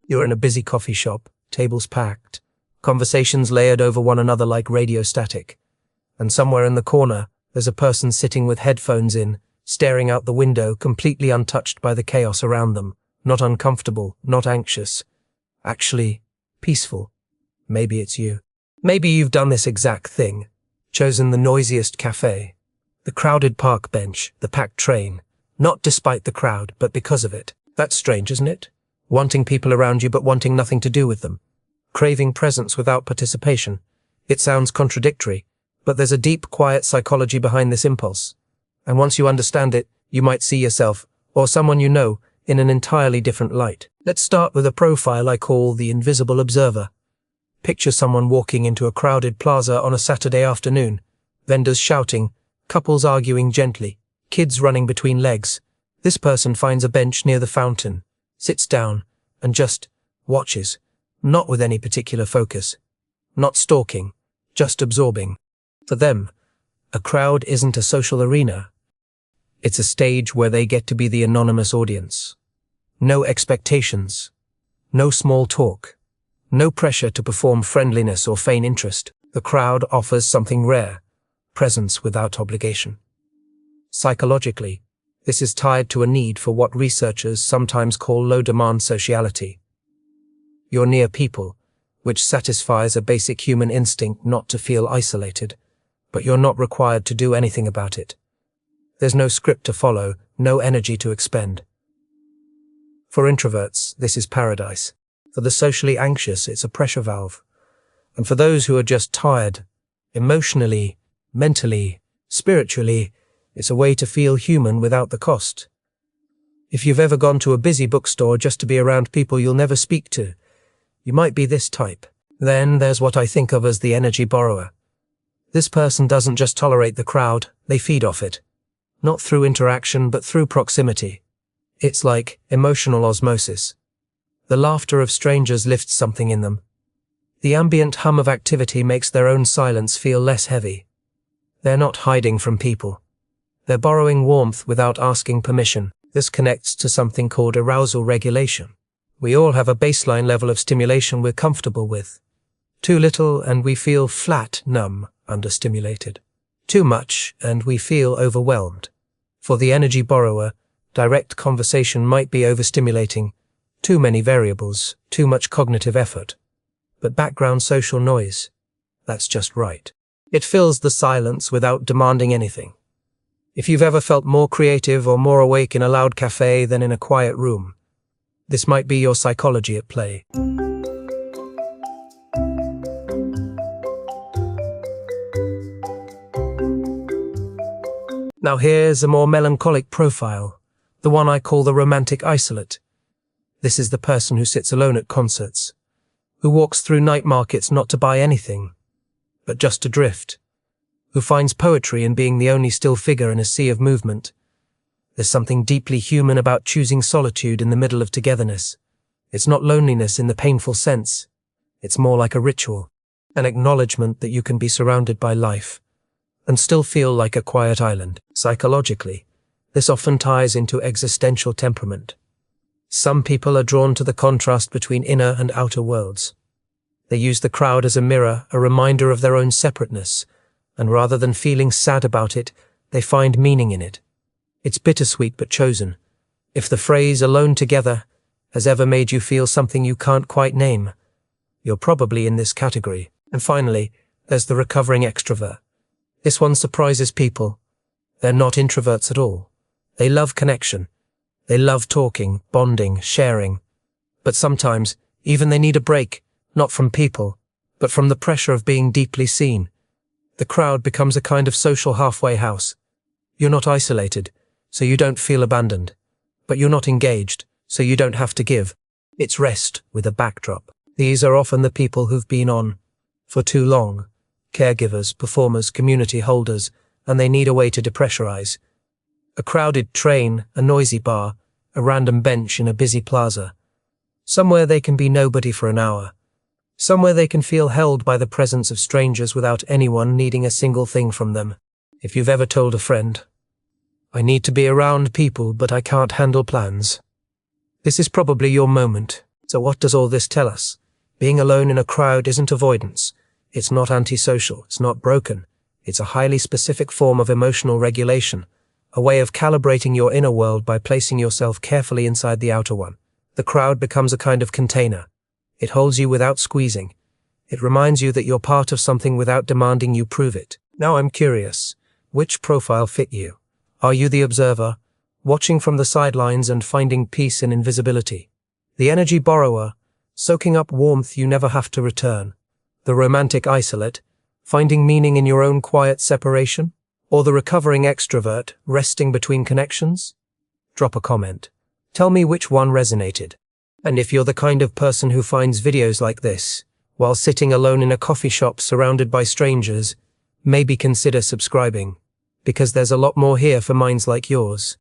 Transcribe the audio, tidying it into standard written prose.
You're in a busy coffee shop, tables packed, conversations layered over one another like radio static. And somewhere in the corner, there's a person sitting with headphones in, staring out the window, completely untouched by the chaos around them. Not uncomfortable, not anxious. Actually, peaceful. Maybe it's you. Maybe you've done this exact thing. Chosen the noisiest café, the crowded park bench, the packed train. Not despite the crowd, but because of it. That's strange, isn't it? Wanting people around you but wanting nothing to do with them. Craving presence without participation. It sounds contradictory, but there's a deep, quiet psychology behind this impulse. And once you understand it, you might see yourself, or someone you know, in an entirely different light. Let's start with a profile I call the invisible observer. Picture someone walking into a crowded plaza on a Saturday afternoon. Vendors shouting, couples arguing gently, kids running between legs. This person finds a bench near the fountain, sits down, and just watches, not with any particular focus. Not stalking, just absorbing. For them, a crowd isn't a social arena. It's a stage where they get to be the anonymous audience. No expectations, no small talk, no pressure to perform friendliness or feign interest. The crowd offers something rare, presence without obligation. Psychologically, this is tied to a need for what researchers sometimes call low-demand sociality. You're near people, which satisfies a basic human instinct not to feel isolated, but you're not required to do anything about it. There's no script to follow, no energy to expend. For introverts, this is paradise. For the socially anxious, it's a pressure valve. And for those who are just tired, emotionally, mentally, spiritually, it's a way to feel human without the cost. If you've ever gone to a busy bookstore just to be around people you'll never speak to, you might be this type. Then there's what I think of as the energy borrower. This person doesn't just tolerate the crowd, they feed off it. Not through interaction, but through proximity. It's like emotional osmosis. The laughter of strangers lifts something in them. The ambient hum of activity makes their own silence feel less heavy. They're not hiding from people. They're borrowing warmth without asking permission. This connects to something called arousal regulation. We all have a baseline level of stimulation we're comfortable with. Too little and we feel flat, numb, understimulated. Too much and we feel overwhelmed. For the energy borrower, direct conversation might be overstimulating. Too many variables, too much cognitive effort. But background social noise, that's just right. It fills the silence without demanding anything. If you've ever felt more creative or more awake in a loud cafe than in a quiet room, this might be your psychology at play. Now here's a more melancholic profile, the one I call the romantic isolate. This is the person who sits alone at concerts, who walks through night markets not to buy anything, but just to drift, who finds poetry in being the only still figure in a sea of movement. There's something deeply human about choosing solitude in the middle of togetherness. It's not loneliness in the painful sense. It's more like a ritual, an acknowledgement that you can be surrounded by life and still feel like a quiet island. Psychologically, this often ties into existential temperament. Some people are drawn to the contrast between inner and outer worlds. They use the crowd as a mirror, a reminder of their own separateness, and rather than feeling sad about it, they find meaning in it. It's bittersweet but chosen. If the phrase alone together has ever made you feel something you can't quite name, you're probably in this category. And finally, there's the recovering extrovert. This one surprises people. They're not introverts at all. They love connection. They love talking, bonding, sharing. But sometimes, even they need a break, not from people, but from the pressure of being deeply seen. The crowd becomes a kind of social halfway house. You're not isolated, so you don't feel abandoned. But you're not engaged, so you don't have to give. It's rest with a backdrop. These are often the people who've been on for too long. Caregivers, performers, community holders, and they need a way to depressurize. A crowded train, a noisy bar, a random bench in a busy plaza. Somewhere they can be nobody for an hour. Somewhere they can feel held by the presence of strangers without anyone needing a single thing from them. If you've ever told a friend, "I need to be around people, but I can't handle plans," this is probably your moment. So what does all this tell us? Being alone in a crowd isn't avoidance. It's not antisocial. It's not broken. It's a highly specific form of emotional regulation, a way of calibrating your inner world by placing yourself carefully inside the outer one. The crowd becomes a kind of container. It holds you without squeezing. It reminds you that you're part of something without demanding you prove it. Now I'm curious, which profile fit you? Are you the observer, watching from the sidelines and finding peace in invisibility? The energy borrower, soaking up warmth you never have to return? The romantic isolate, finding meaning in your own quiet separation? Or the recovering extrovert, resting between connections? Drop a comment. Tell me which one resonated. And if you're the kind of person who finds videos like this, while sitting alone in a coffee shop surrounded by strangers, maybe consider subscribing, because there's a lot more here for minds like yours.